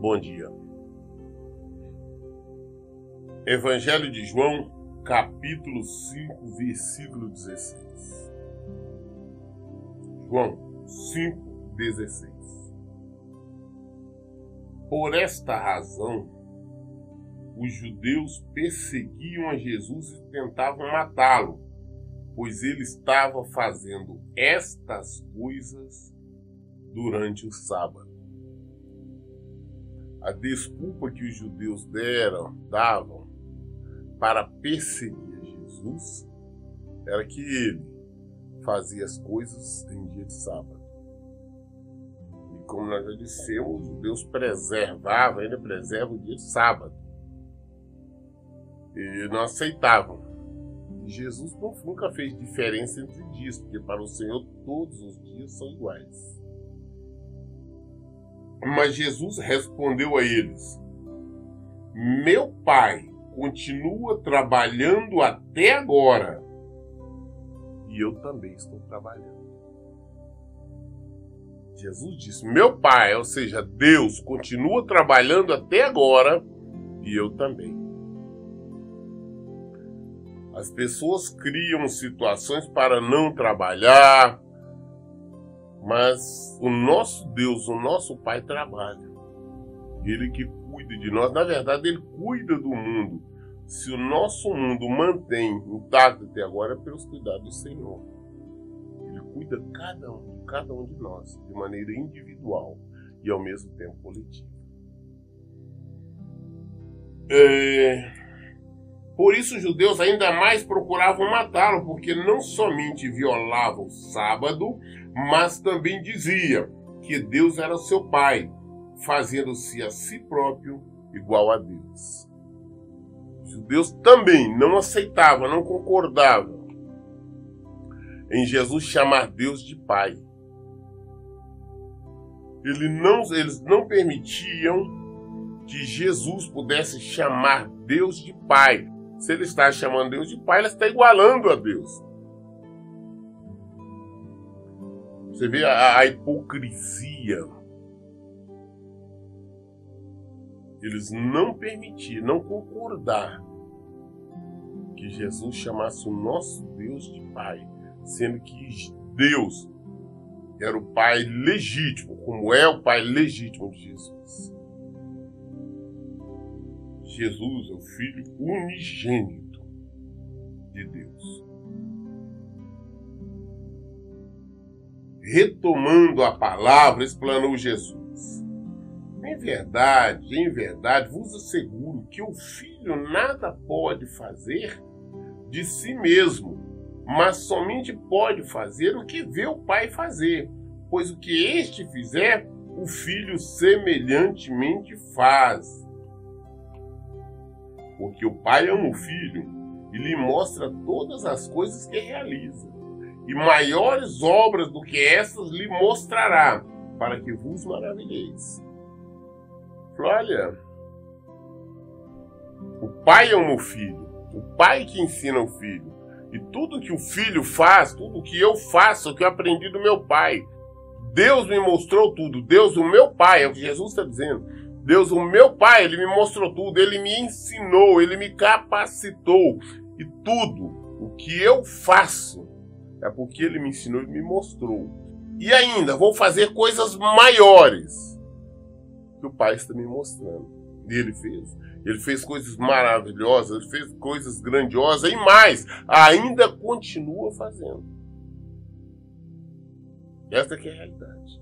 Bom dia. Evangelho de João, capítulo 5, versículo 16. João 5, 16. Por esta razão, os judeus perseguiam a Jesus e tentavam matá-lo, pois ele estava fazendo estas coisas durante o sábado. A desculpa que os judeus davam para perseguir Jesus era que ele fazia as coisas em dia de sábado. E como nós já dissemos, os judeus ainda preservam o dia de sábado. E não aceitavam. E Jesus nunca fez diferença entre dias, porque para o Senhor todos os dias são iguais. Mas Jesus respondeu a eles: meu Pai continua trabalhando até agora, e eu também estou trabalhando. Jesus disse: meu Pai, ou seja, Deus, continua trabalhando até agora, e eu também. As pessoas criam situações para não trabalhar, mas o nosso Deus, o nosso Pai, trabalha. Ele que cuida de nós. Na verdade, Ele cuida do mundo. Se o nosso mundo mantém intacto até agora, é pelos cuidados do Senhor. Ele cuida de cada um de nós, de maneira individual e ao mesmo tempo coletiva. Por isso os judeus ainda mais procuravam matá-lo, porque não somente violava o sábado, mas também dizia que Deus era seu Pai, fazendo-se a si próprio igual a Deus. Os judeus também não aceitavam, não concordavam em Jesus chamar Deus de Pai. Eles não permitiam que Jesus pudesse chamar Deus de Pai. Se ele está chamando Deus de Pai, ele está igualando a Deus. Você vê a hipocrisia. Eles não permitiam, não concordar que Jesus chamasse o nosso Deus de Pai, sendo que Deus era o Pai legítimo, como é o Pai legítimo de Jesus. Jesus é o Filho unigênito de Deus. Retomando a palavra, explanou Jesus: em verdade, vos asseguro que o Filho nada pode fazer de si mesmo, mas somente pode fazer o que vê o Pai fazer, pois o que este fizer, o Filho semelhantemente faz. Porque o Pai ama o Filho e lhe mostra todas as coisas que realiza. E maiores obras do que essas lhe mostrará, para que vos maravilheis. Olha, o Pai ama o Filho, o Pai que ensina o Filho. E tudo que o Filho faz, tudo que eu faço, é o que eu aprendi do meu Pai. Deus me mostrou tudo. Deus, o meu Pai, é o que Jesus está dizendo. Deus, o meu Pai, Ele me mostrou tudo, Ele me ensinou, Ele me capacitou. E tudo o que eu faço é porque Ele me ensinou e me mostrou. E ainda, vou fazer coisas maiores que o Pai está me mostrando. E Ele fez. Ele fez coisas maravilhosas, Ele fez coisas grandiosas e mais, ainda continua fazendo. Essa que é a realidade.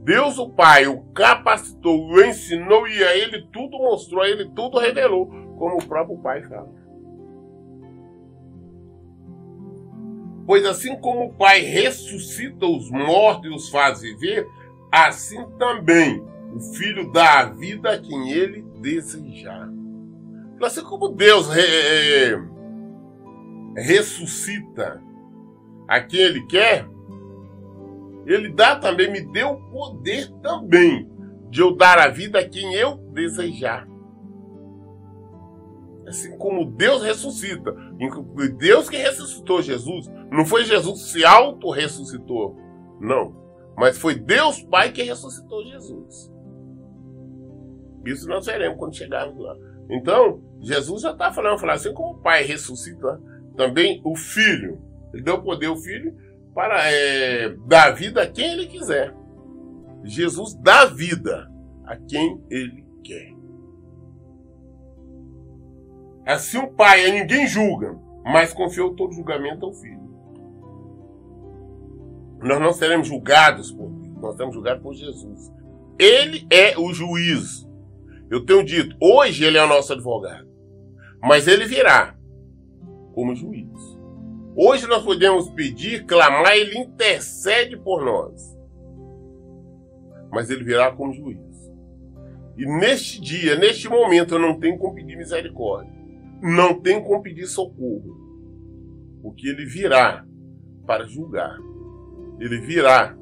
Deus, o Pai, o capacitou, o ensinou e a Ele tudo mostrou, a Ele tudo revelou, como o próprio Pai fala. Pois assim como o Pai ressuscita os mortos e os faz viver, assim também o Filho dá a vida a quem Ele desejar. Assim como Deus ressuscita a quem Ele quer, Ele dá também, me deu o poder também de eu dar a vida a quem eu desejar. Assim como Deus ressuscita. Deus que ressuscitou Jesus. Não foi Jesus que se auto-ressuscitou. Não. Mas foi Deus Pai que ressuscitou Jesus. Isso nós veremos quando chegarmos lá. Então, Jesus já está falando assim como o Pai ressuscita, também o Filho. Ele deu poder ao Filho para dar vida a quem Ele quiser. Jesus dá vida a quem Ele quer. Assim o Pai, ninguém julga, mas confiou todo julgamento ao Filho. Nós não seremos julgados por Deus, nós seremos julgados por Jesus. Ele é o juiz. Eu tenho dito, hoje Ele é o nosso advogado, mas Ele virá como juiz. Hoje nós podemos pedir, clamar, Ele intercede por nós. Mas Ele virá como juiz. E neste dia, neste momento, eu não tenho como pedir misericórdia. Não tenho como pedir socorro. Porque Ele virá para julgar. Ele virá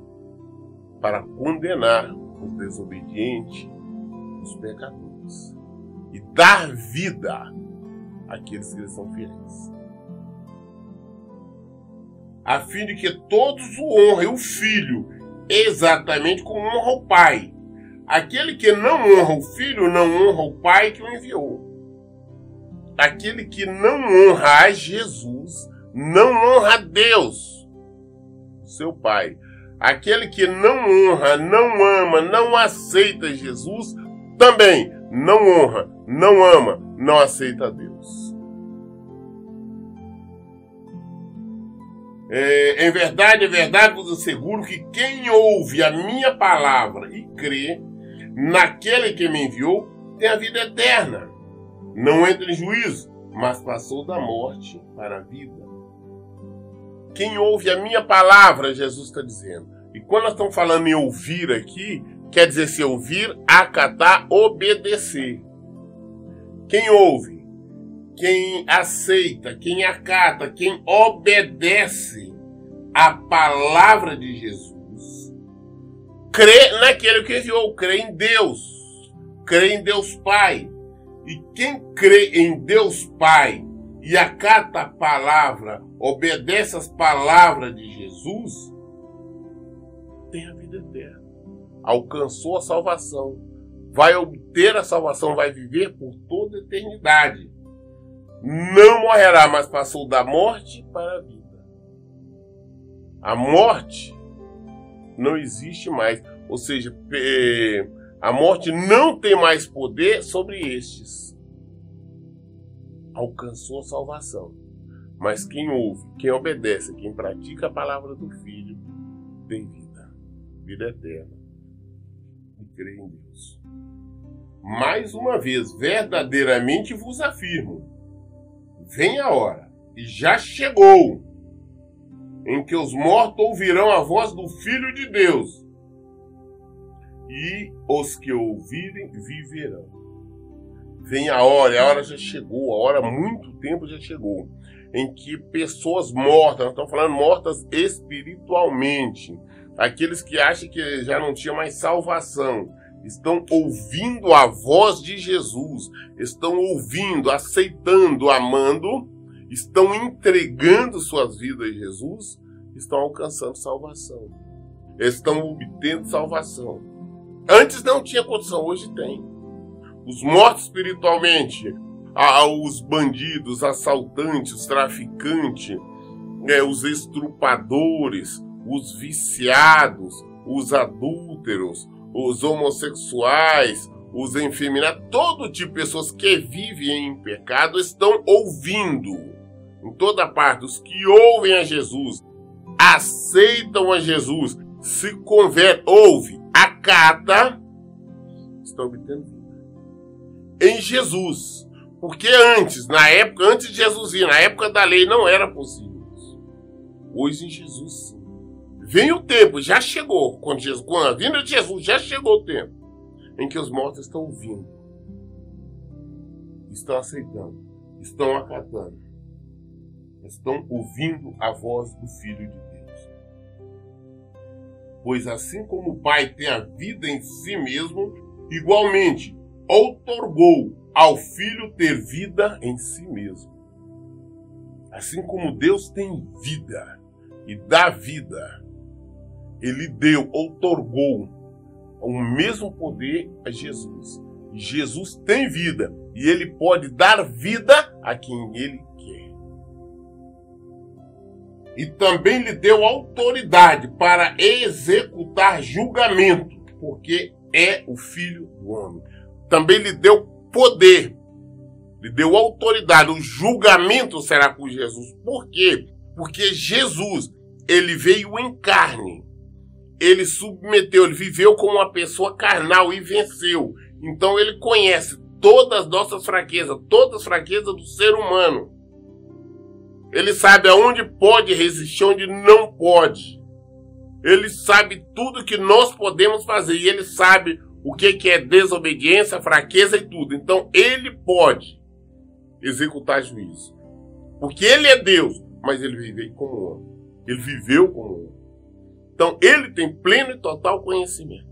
para condenar os desobedientes, os pecadores. E dar vida àqueles que são fiéis. A fim de que todos o honrem o Filho, exatamente como honra o Pai. Aquele que não honra o Filho, não honra o Pai que o enviou. Aquele que não honra a Jesus, não honra a Deus, seu Pai. Aquele que não honra, não ama, não aceita Jesus, também não honra, não ama, não aceita a Deus. Em verdade vos asseguro que quem ouve a minha palavra e crê naquele que me enviou tem a vida eterna. Não entra em juízo, mas passou da morte para a vida. Quem ouve a minha palavra, Jesus está dizendo. E quando nós estamos falando em ouvir aqui, quer dizer se ouvir, acatar, obedecer. Quem ouve, quem aceita, quem acata, quem obedece a palavra de Jesus, crê naquele que enviou, crê em Deus Pai. E quem crê em Deus Pai e acata a palavra, obedece as palavras de Jesus, tem a vida eterna. Alcançou a salvação. Vai obter a salvação, vai viver por toda a eternidade. Não morrerá, mas passou da morte para a vida. A morte não existe mais. Ou seja, a morte não tem mais poder sobre estes. Alcançou a salvação. Mas quem ouve, quem obedece, quem pratica a palavra do Filho, tem vida. Vida eterna. E crê em Deus. Mais uma vez, verdadeiramente vos afirmo, vem a hora, e já chegou, em que os mortos ouvirão a voz do Filho de Deus, e os que ouvirem viverão. Vem a hora já chegou, a hora há muito tempo já chegou, em que pessoas mortas, nós estamos falando mortas espiritualmente, aqueles que acham que já não tinha mais salvação, estão ouvindo a voz de Jesus, estão ouvindo, aceitando, amando, estão entregando suas vidas a Jesus, estão alcançando salvação, estão obtendo salvação. Antes não tinha condição, hoje tem. Os mortos espiritualmente, os bandidos, assaltantes, os traficantes, os estrupadores, os viciados, os adúlteros, os homossexuais, os efeminados, todo tipo de pessoas que vivem em pecado estão ouvindo. Em toda parte, os que ouvem a Jesus, aceitam a Jesus, se convertem, ouvem, acata, estão obtendo vida. Em Jesus. Porque antes de Jesus vir, na época da lei, não era possível isso. Hoje em Jesus, sim. Vem o tempo, já chegou, com a vinda de Jesus, já chegou o tempo, em que os mortos estão ouvindo, estão aceitando, estão acatando, estão ouvindo a voz do Filho de Deus. Pois assim como o Pai tem a vida em si mesmo, igualmente outorgou ao Filho ter vida em si mesmo. Assim como Deus tem vida e dá vida, Ele deu, outorgou o mesmo poder a Jesus. Jesus tem vida e ele pode dar vida a quem ele quer. E também lhe deu autoridade para executar julgamento, porque é o Filho do Homem. Também lhe deu poder, lhe deu autoridade. O julgamento será por Jesus. Por quê? Porque Jesus, ele veio em carne. Ele submeteu, ele viveu como uma pessoa carnal e venceu. Então ele conhece todas as nossas fraquezas, todas as fraquezas do ser humano. Ele sabe aonde pode resistir, onde não pode. Ele sabe tudo que nós podemos fazer. E ele sabe o que é desobediência, fraqueza e tudo. Então ele pode executar juízo. Porque ele é Deus, mas ele viveu como homem. Ele viveu como homem. Então ele tem pleno e total conhecimento.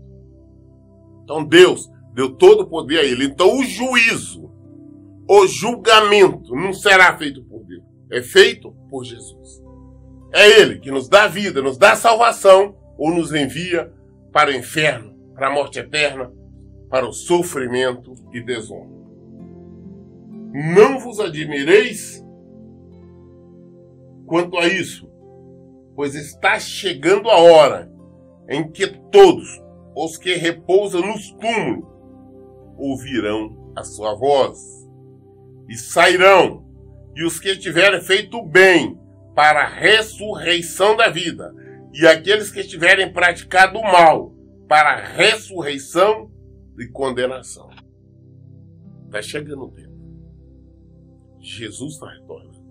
Então Deus deu todo o poder a ele. Então o juízo, o julgamento não será feito por Deus. É feito por Jesus. É ele que nos dá vida, nos dá salvação ou nos envia para o inferno, para a morte eterna, para o sofrimento e desonra. Não vos admireis quanto a isso, pois está chegando a hora em que todos os que repousam nos túmulos ouvirão a sua voz e sairão, e os que tiverem feito bem para a ressurreição da vida, e aqueles que tiverem praticado o mal para a ressurreição e condenação. Está chegando o tempo. Jesus está retornando.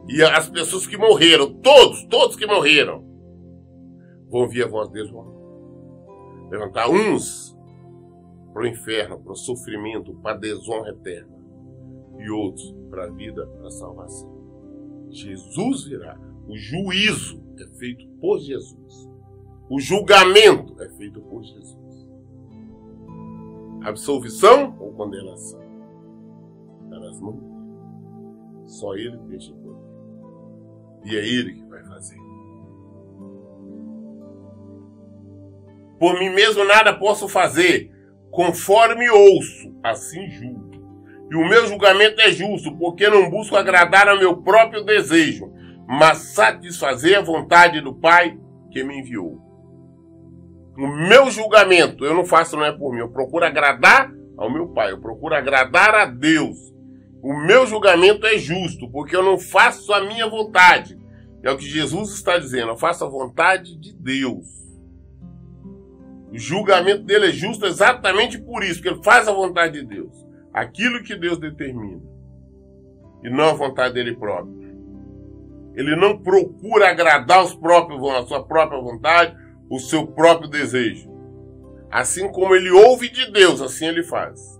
E as pessoas que morreram, todos que morreram, vão ouvir a voz deles, vão levantar uns para o inferno, para o sofrimento, para a desonra eterna, e outros para a vida, para a salvação. Jesus virá. O juízo é feito por Jesus. O julgamento é feito por Jesus. Absolvição ou condenação? Está nas mãos dele. Só ele deixa o poder. E é ele que vai fazer. Por mim mesmo nada posso fazer. Conforme ouço, assim julgo. E o meu julgamento é justo, porque não busco agradar ao meu próprio desejo, mas satisfazer a vontade do Pai que me enviou. O meu julgamento, eu não faço, não é por mim. Eu procuro agradar ao meu Pai, eu procuro agradar a Deus. O meu julgamento é justo, porque eu não faço a minha vontade. É o que Jesus está dizendo, eu faço a vontade de Deus. O julgamento dele é justo exatamente por isso, porque ele faz a vontade de Deus. Aquilo que Deus determina. E não a vontade dele próprio. Ele não procura agradar a sua própria vontade, o seu próprio desejo. Assim como ele ouve de Deus, assim ele faz.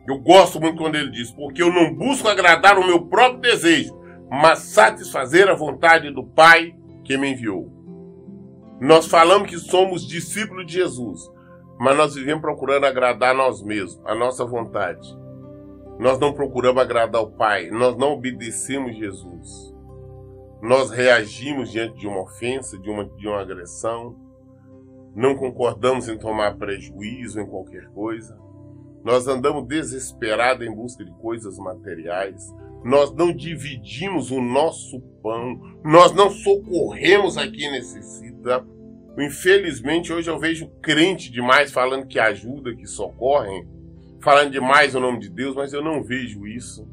Eu gosto muito quando ele diz, porque eu não busco agradar o meu próprio desejo, mas satisfazer a vontade do Pai que me enviou. Nós falamos que somos discípulos de Jesus, mas nós vivemos procurando agradar a nós mesmos, a nossa vontade. Nós não procuramos agradar o Pai, nós não obedecemos Jesus. Nós reagimos diante de uma ofensa, de uma agressão. Não concordamos em tomar prejuízo em qualquer coisa. Nós andamos desesperados em busca de coisas materiais. Nós não dividimos o nosso pão. Nós não socorremos a quem necessita. Infelizmente, hoje eu vejo crente demais falando que ajuda, que socorrem, falando demais o nome de Deus, mas eu não vejo isso.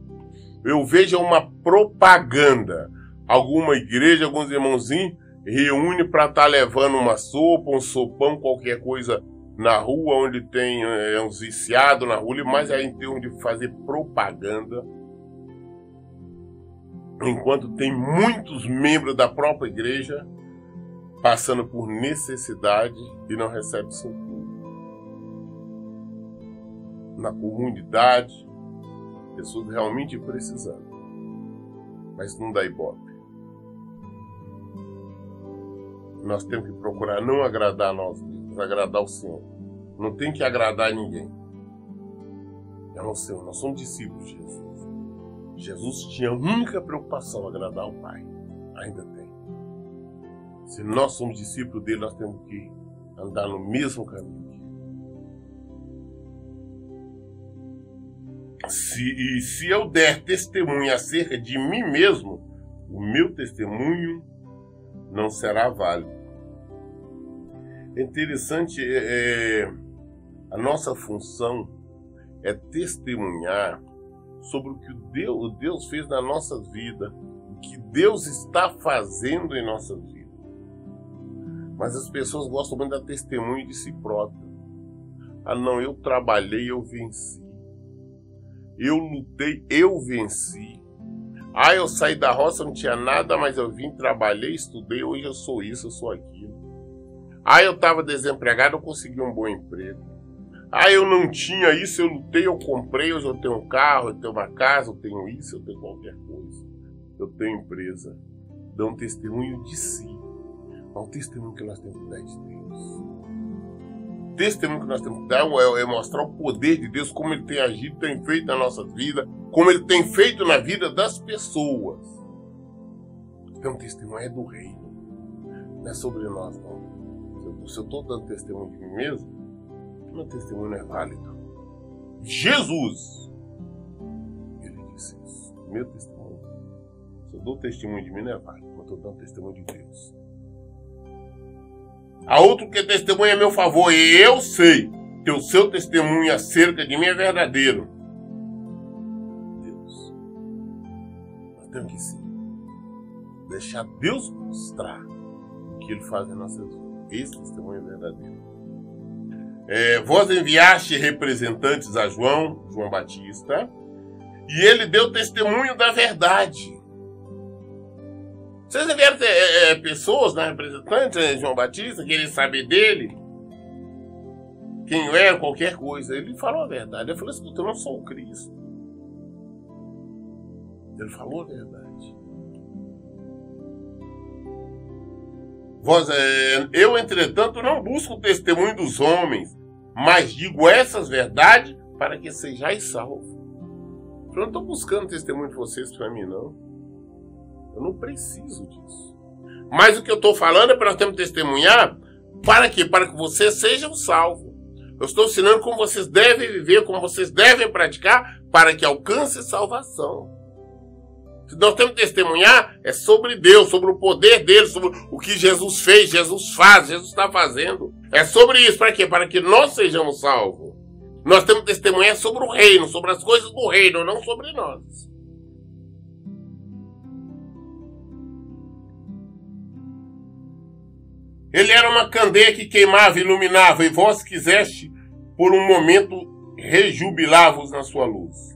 Eu vejo uma propaganda. Alguma igreja, alguns irmãozinhos, reúne para estar levando uma sopa, um sopão, qualquer coisa na rua, onde tem uns viciados na rua, mas aí em termos de fazer propaganda. Enquanto tem muitos membros da própria igreja passando por necessidade e não recebe socorro. Na comunidade, pessoas realmente precisando, mas não dá ibope. Nós temos que procurar não agradar a nós mesmos, agradar o Senhor. Não tem que agradar a ninguém. É o Senhor, nós somos discípulos de Jesus. Jesus tinha a única preocupação, agradar o Pai. Ainda tem. Se nós somos discípulos dele, nós temos que andar no mesmo caminho. se eu der testemunho acerca de mim mesmo, o meu testemunho não será válido. É interessante, a nossa função é testemunhar sobre o que Deus fez na nossa vida, o que Deus está fazendo em nossas vidas. Mas as pessoas gostam muito da testemunho de si próprio. Ah, não, eu trabalhei, eu venci. Eu lutei, eu venci. Ah, eu saí da roça, não tinha nada, mas eu vim, trabalhei, estudei, hoje eu sou isso, eu sou aquilo. Ah, eu estava desempregado, eu consegui um bom emprego. Ah, eu não tinha isso, eu lutei, eu comprei, hoje eu tenho um carro, eu tenho uma casa, eu tenho isso, eu tenho qualquer coisa. Eu tenho empresa. Dão um testemunho de si. É um testemunho que nós temos que dar de Deus. O testemunho que nós temos que dar é mostrar o poder de Deus, como Ele tem agido, tem feito na nossa vida, como Ele tem feito na vida das pessoas. Então, o testemunho é do reino. Não é sobre nós, não. Se eu estou dando testemunho de mim mesmo, meu testemunho não é válido. Jesus, Ele disse isso. Meu testemunho, se eu dou testemunho de mim, não é válido. Eu estou dando testemunho de Deus. Há outro que testemunha a meu favor, e eu sei que o seu testemunho acerca de mim é verdadeiro. Deus, nós temos que sim deixar Deus mostrar o que Ele faz em nossas vidas. Esse testemunho é verdadeiro. Vós enviaste representantes a João Batista, e ele deu testemunho da verdade. Vocês enviaram pessoas, representantes, João Batista, querem saber dele, quem era, qualquer coisa. Ele falou a verdade. Ele falou assim: eu não sou o Cristo. Ele falou a verdade. Eu, entretanto, não busco o testemunho dos homens, mas digo essas verdades para que sejais salvos. Eu não estou buscando testemunho de vocês para mim, não. Eu não preciso disso. Mas o que eu estou falando é para nós termos testemunhar para quê? Para que vocês sejam salvos. Eu estou ensinando como vocês devem viver, como vocês devem praticar para que alcance salvação. Se nós temos que testemunhar, é sobre Deus, sobre o poder dele, sobre o que Jesus fez, Jesus faz, Jesus está fazendo. É sobre isso. Para quê? Para que nós sejamos salvos. Nós temos que testemunhar sobre o reino, sobre as coisas do reino, não sobre nós. Ele era uma candeia que queimava, iluminava, e vós quiseste, por um momento, rejubilar-vos na sua luz.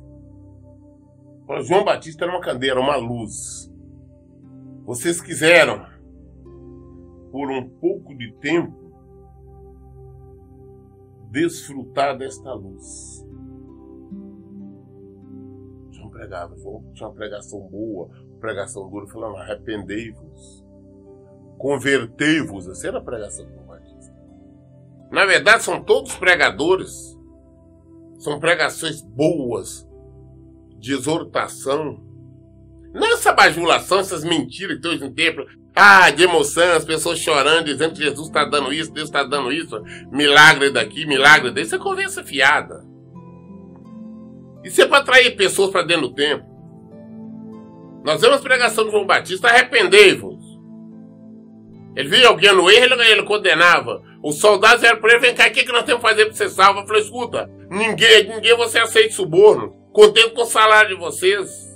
João Batista era uma candeia, era uma luz. Vocês quiseram, por um pouco de tempo, desfrutar desta luz. João pregava, tinha uma pregação boa, pregação dura, falando: arrependei-vos, convertei-vos. Essa era a pregação do João Batista. Na verdade, são todos pregadores. São pregações boas, de exortação. Não essa bajulação, essas mentiras que hoje em templo, de emoção, as pessoas chorando, dizendo que Jesus está dando isso, Deus está dando isso, milagre daqui, milagre desse. Isso é conversa fiada. Isso é para atrair pessoas para dentro do templo. Nós vemos a pregação de João Batista: arrependei-vos. Ele via alguém no erro, ele condenava. Os soldados eram para ele: vem cá, o que nós temos que fazer para ser salvo? Eu falei: escuta, ninguém você aceita suborno. Contente com o salário de vocês.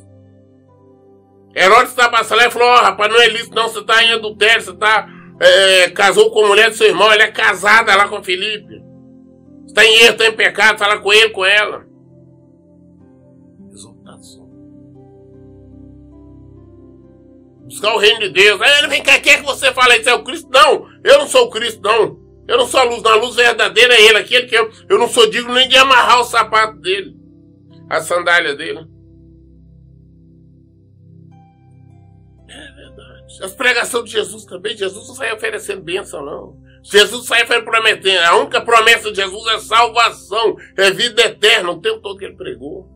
Herodes estava passando lá e falou: rapaz, não é lícito não, você está em adultério, você casou com a mulher do seu irmão, ela é casada lá com Felipe. Você está em erro, está em pecado, está lá com ele, com ela. Exaltação. Buscar o reino de Deus. Aí vem cá, quer que você fale isso? É o Cristo? Não, eu não sou o Cristo, não. Eu não sou a luz, não. A luz verdadeira é ele, aquele que eu não sou digno nem de amarrar o sapato dele, a sandália dele. É verdade. As pregações de Jesus também, Jesus não sai oferecendo bênção, não. Jesus sai prometendo. A única promessa de Jesus é salvação, é vida eterna, o tempo todo que ele pregou.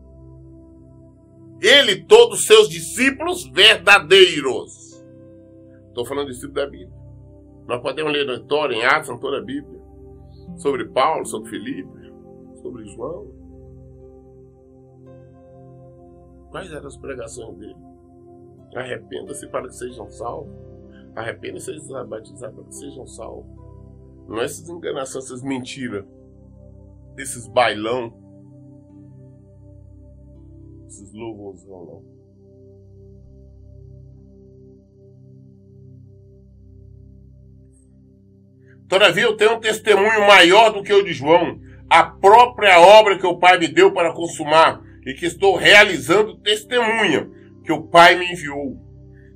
Ele e todos os seus discípulos verdadeiros. Estou falando de discípulos da Bíblia. Nós podemos ler na história, em Atos, em toda a Bíblia, sobre Paulo, sobre Filipe, sobre João. Quais eram as pregações dele? Arrependa-se para que sejam salvos. Arrependa-se e seja batizado para que sejam salvos. Não é essas enganações, essas mentiras, esses bailão, esses louvorzão, não. Todavia eu tenho um testemunho maior do que o de João, a própria obra que o Pai me deu para consumar, e que estou realizando testemunha que o Pai me enviou.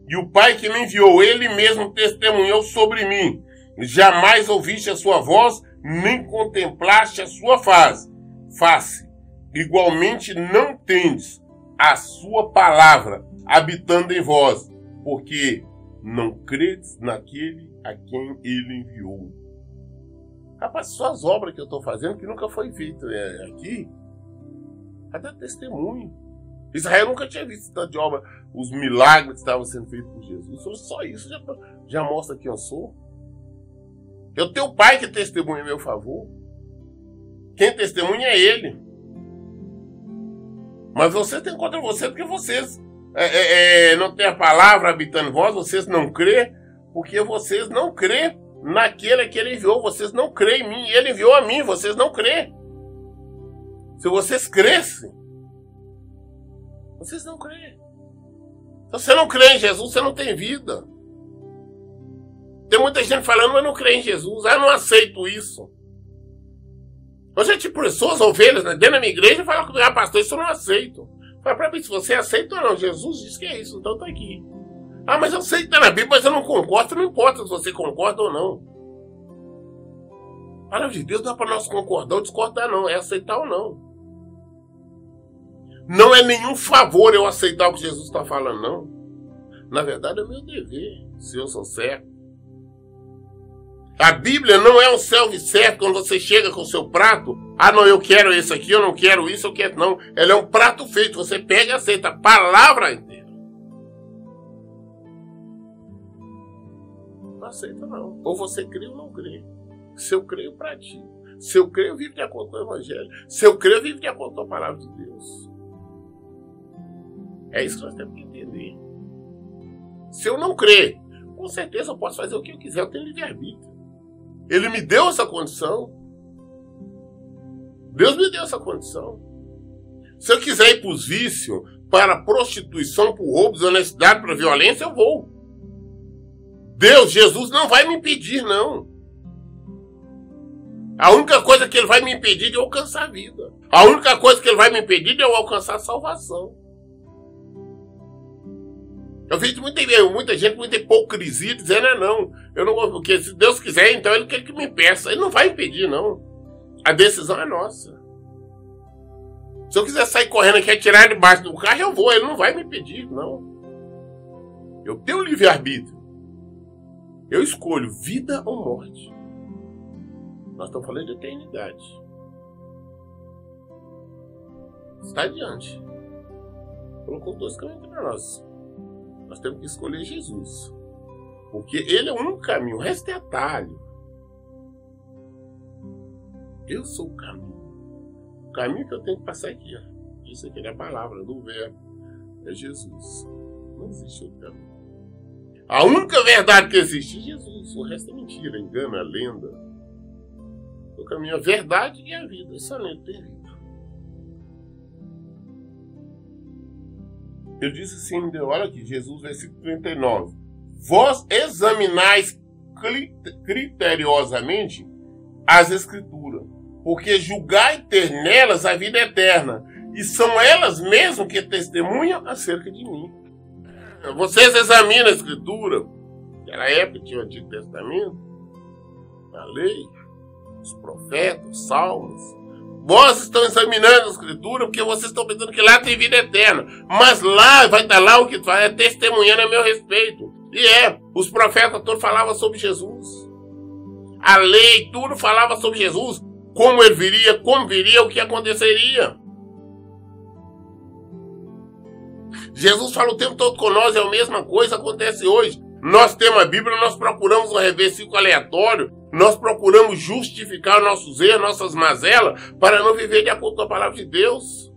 E o Pai que me enviou, ele mesmo testemunhou sobre mim. Jamais ouviste a sua voz, nem contemplaste a sua face. Igualmente não tendes a sua palavra habitando em vós, porque não credes naquele a quem ele enviou. Rapaz, só as obras que eu estou fazendo, que nunca foi feita aqui, é dar testemunho. Israel nunca tinha visto tanto de obra, os milagres que estavam sendo feitos por Jesus. Só isso já mostra quem eu sou. Eu tenho o Pai que testemunha a meu favor. Quem testemunha é Ele. Mas você tem contra você porque vocês não têm a palavra habitando em vós, vocês não crê, porque vocês não crê naquele que Ele enviou. Vocês não creem em mim, Ele enviou a mim, vocês não crê. Se vocês crescem, vocês não creem. Se você não crê em Jesus, você não tem vida. Tem muita gente falando, eu não creio em Jesus, eu não aceito isso. Eu já tive pessoas, ovelhas, né, dentro da minha igreja, falam comigo, pastor, isso eu não aceito. Fala pra mim, se você aceita ou não, Jesus disse que é isso, então tá aqui. Ah, mas eu sei que tá na Bíblia, mas eu não concordo, não importa se você concorda ou não. A palavra de Deus não é para nós concordar ou discordar, não, é aceitar ou não. Não é nenhum favor eu aceitar o que Jesus está falando, não. Na verdade, é meu dever, se eu sou certo. A Bíblia não é um self-service quando você chega com o seu prato. Ah, não, eu quero esse aqui, eu não quero isso, eu quero... Não, ela é um prato feito. Você pega e aceita a palavra inteira. Não aceita, não. Ou você crê ou não crê. Se eu creio, eu pratico. Se eu creio, eu vivo de acordo com o Evangelho. Se eu creio, eu vivo de acordo com a palavra de Deus. É isso que nós temos que entender. Se eu não crer, com certeza eu posso fazer o que eu quiser. Eu tenho livre-arbítrio. Ele me deu essa condição. Deus me deu essa condição. Se eu quiser ir para os vícios, para a prostituição, para o roubo, desonestidade, para a violência, eu vou. Deus, Jesus, não vai me impedir, não. A única coisa que Ele vai me impedir de eu alcançar a vida. A única coisa que Ele vai me impedir de eu alcançar a salvação. Eu vejo muita gente, muita hipocrisia, dizendo, não, eu não gosto, porque se Deus quiser, então Ele quer que me impeça. Ele não vai impedir, não. A decisão é nossa. Se eu quiser sair correndo aqui e atirar debaixo do carro, eu vou. Ele não vai me impedir, não. Eu tenho livre-arbítrio. Eu escolho vida ou morte. Nós estamos falando de eternidade. Está adiante. Colocou dois caminhos para nós. Nós temos que escolher Jesus. Porque Ele é o único caminho. O resto é atalho. Eu sou o caminho. O caminho que eu tenho que passar aqui. Isso aqui é a palavra do verbo. É Jesus. Não existe outro caminho. A única verdade que existe é Jesus. O resto é mentira, engano, é lenda. O caminho é a verdade e a vida. Só nele tem vida. Eu disse assim, olha aqui, Jesus, versículo 39. Vós examinais criteriosamente as Escrituras, porque julgai ter nelas a vida eterna, e são elas mesmas que testemunham acerca de mim. Vocês examinam a Escritura, naquela época tinha o Antigo Testamento, a lei, os profetas, os salmos. Vós estão examinando a Escritura porque vocês estão pensando que lá tem vida eterna. Mas lá, vai estar lá o que é testemunhando a meu respeito. E os profetas todos falavam sobre Jesus. A lei, tudo falava sobre Jesus. Como ele viria, como viria, o que aconteceria. Jesus fala o tempo todo com nós, é a mesma coisa que acontece hoje. Nós temos a Bíblia, nós procuramos um versículo aleatório, nós procuramos justificar nossos erros, nossas mazelas, para não viver de acordo com a palavra de Deus.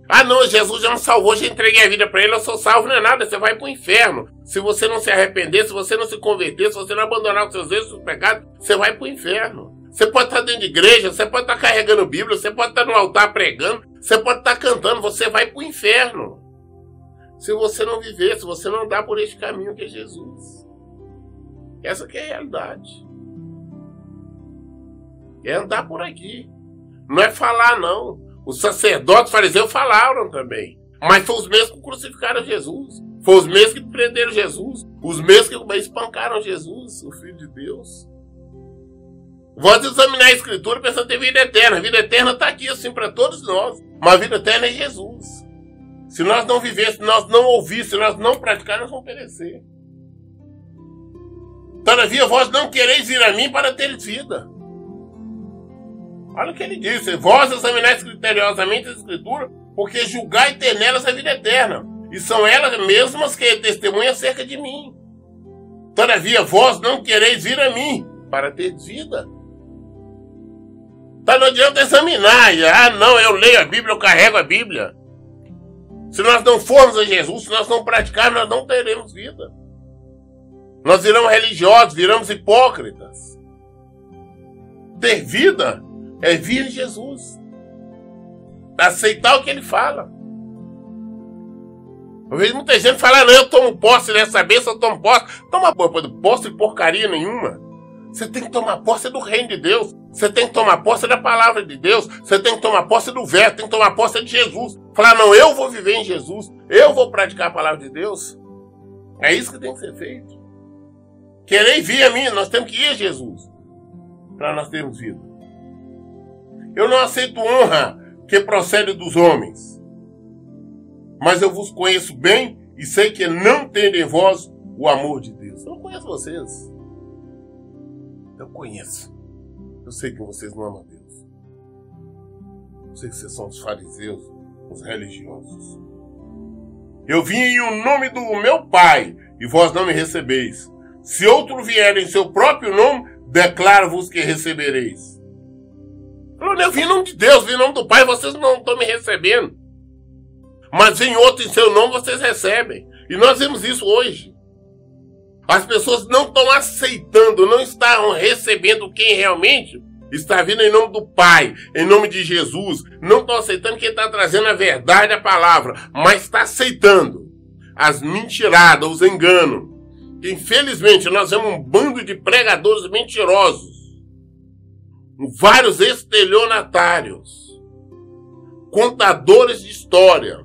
Ah não, Jesus já me salvou, já entreguei a vida para ele, eu sou salvo, não é nada, você vai para o inferno. Se você não se arrepender, se você não se converter, se você não abandonar os seus erros, os seus pecados, você vai para o inferno. Você pode estar dentro de igreja, você pode estar carregando Bíblia, você pode estar no altar pregando, você pode estar cantando, você vai para o inferno. Se você não viver, se você não andar por este caminho que é Jesus. Essa que é a realidade. É andar por aqui. Não é falar, não. Os sacerdotes fariseus falaram também. Mas foram os mesmos que crucificaram Jesus. Foram os mesmos que prenderam Jesus. Os mesmos que espancaram Jesus, o Filho de Deus. Vós examinar a Escritura pensando em ter vida eterna. A vida eterna está aqui assim para todos nós. Mas a vida eterna é Jesus. Se nós não vivermos, se nós não ouvirmos, se nós não praticarmos, nós vamos perecer. Todavia, vós não quereis vir a mim para teres vida. Olha o que ele disse. Vós examinais criteriosamente a Escritura, porque julgai ter nelas a vida eterna. E são elas mesmas que testemunham acerca de mim. Todavia, vós não quereis vir a mim para ter vida. Então não adianta examinar. Ah, não, eu leio a Bíblia, eu carrego a Bíblia. Se nós não formos a Jesus, se nós não praticarmos, nós não teremos vida. Nós viramos religiosos, viramos hipócritas. Ter vida é vir em Jesus. Aceitar o que ele fala. Eu vejo muita gente falar, não, eu tomo posse dessa bênção, eu tomo posse. Toma posse de porcaria nenhuma. Você tem que tomar posse do reino de Deus. Você tem que tomar posse da palavra de Deus. Você tem que tomar posse do verbo. Tem que tomar posse de Jesus. Falar, não, eu vou viver em Jesus. Eu vou praticar a palavra de Deus. É isso que tem que ser feito. Querer vir a mim, nós temos que ir a Jesus. Para nós termos vida. Eu não aceito honra que procede dos homens. Mas eu vos conheço bem e sei que não tem em vós o amor de Deus. Eu não conheço vocês. Eu conheço. Eu sei que vocês não amam a Deus. Eu sei que vocês são os fariseus, os religiosos. Eu vim em o nome do meu Pai, e vós não me recebeis. Se outro vier em seu próprio nome, declaro-vos que recebereis. Eu vim em nome de Deus, vim em nome do Pai, vocês não estão me recebendo. Mas vem outro em seu nome, vocês recebem. E nós vemos isso hoje. As pessoas não estão aceitando, não estão recebendo quem realmente está vindo em nome do Pai, em nome de Jesus. Não estão aceitando quem está trazendo a verdade, a palavra, mas está aceitando as mentiradas, os enganos. Infelizmente, nós vemos um bando de pregadores mentirosos, vários estelionatários, contadores de história,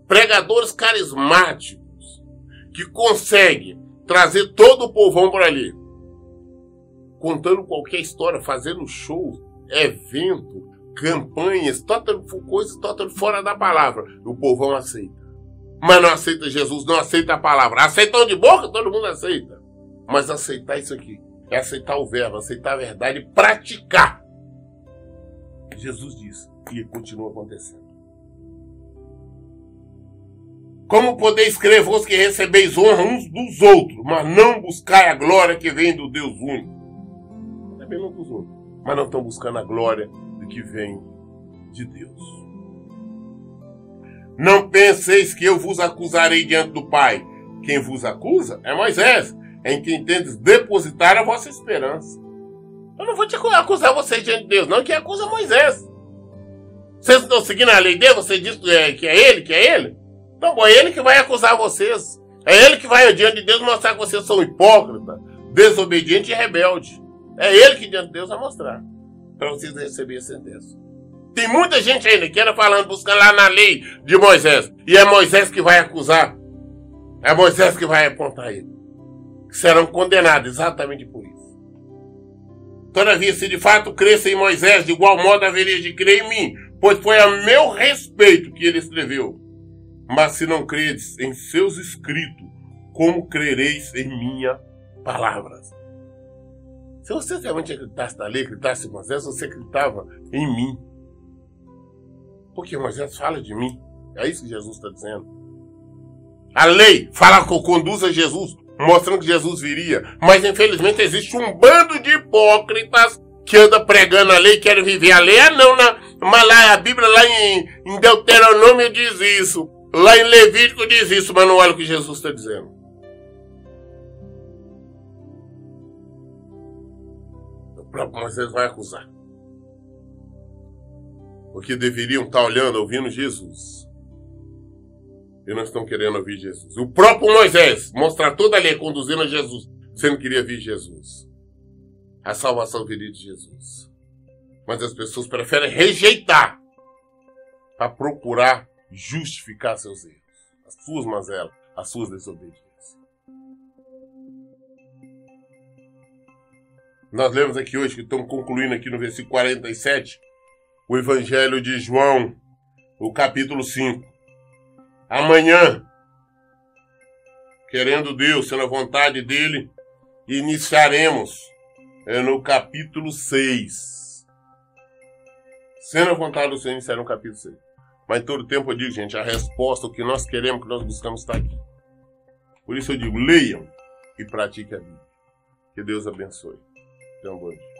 pregadores carismáticos, que conseguem trazer todo o povão por ali, contando qualquer história, fazendo shows, evento, campanhas, coisas totalmente fora da palavra. O povão aceita. Mas não aceita Jesus, não aceita a palavra. Aceitam de boca, todo mundo aceita. Mas aceitar isso aqui é aceitar o verbo, aceitar a verdade e praticar. Jesus disse e continua acontecendo. Como podeis crer vós que recebeis honra uns dos outros, mas não buscai a glória que vem do Deus único? Também não dos outros, mas não estão buscando a glória do que vem de Deus. Não penseis que eu vos acusarei diante do Pai. Quem vos acusa é Moisés, em quem tendes depositar a vossa esperança. Eu não vou te acusar vocês diante de Deus, não. Quem acusa é Moisés. Vocês estão seguindo a lei dele? Você diz que é ele? Então, é ele que vai acusar vocês. É ele que vai diante de Deus mostrar que vocês são hipócritas, desobedientes e rebeldes. É ele que diante de Deus vai mostrar, para vocês receberem a sentença. Tem muita gente ainda que anda falando, buscando lá na lei de Moisés. E é Moisés que vai acusar. É Moisés que vai apontar ele. Serão condenados exatamente por isso. Todavia, se de fato cresce em Moisés, de igual modo haveria de crer em mim, pois foi a meu respeito que ele escreveu. Mas se não credes em seus escritos, como crereis em minhas palavras? Se você realmente acreditasse na lei, acreditasse em Moisés, você acreditava em mim. Porque Moisés fala de mim. É isso que Jesus está dizendo. A lei fala que conduz a Jesus, mostrando que Jesus viria. Mas infelizmente existe um bando de hipócritas que anda pregando a lei, querem viver a lei. Ah não, Mas lá, a Bíblia lá em Deuteronômio diz isso. Lá em Levítico diz isso, mas não olha o que Jesus está dizendo. O próprio Moisés vai acusar. Porque deveriam estar olhando, ouvindo Jesus. E não estão querendo ouvir Jesus. O próprio Moisés mostra toda a lei conduzindo a Jesus. Você não queria vir Jesus. A salvação viria de Jesus. Mas as pessoas preferem rejeitar para procurar justificar seus erros, as suas mazelas, as suas desobediências. Nós lemos aqui hoje, que estamos concluindo aqui no versículo 47, o Evangelho de João, o capítulo 5. Amanhã, querendo Deus, sendo a vontade dele, iniciaremos no capítulo 6. Sendo a vontade do Senhor, iniciaremos no capítulo 6. Mas todo tempo eu digo, gente, a resposta, o que nós queremos, o que nós buscamos está aqui. Por isso eu digo, leiam e pratiquem a Bíblia. Que Deus abençoe. Tenham um bom dia.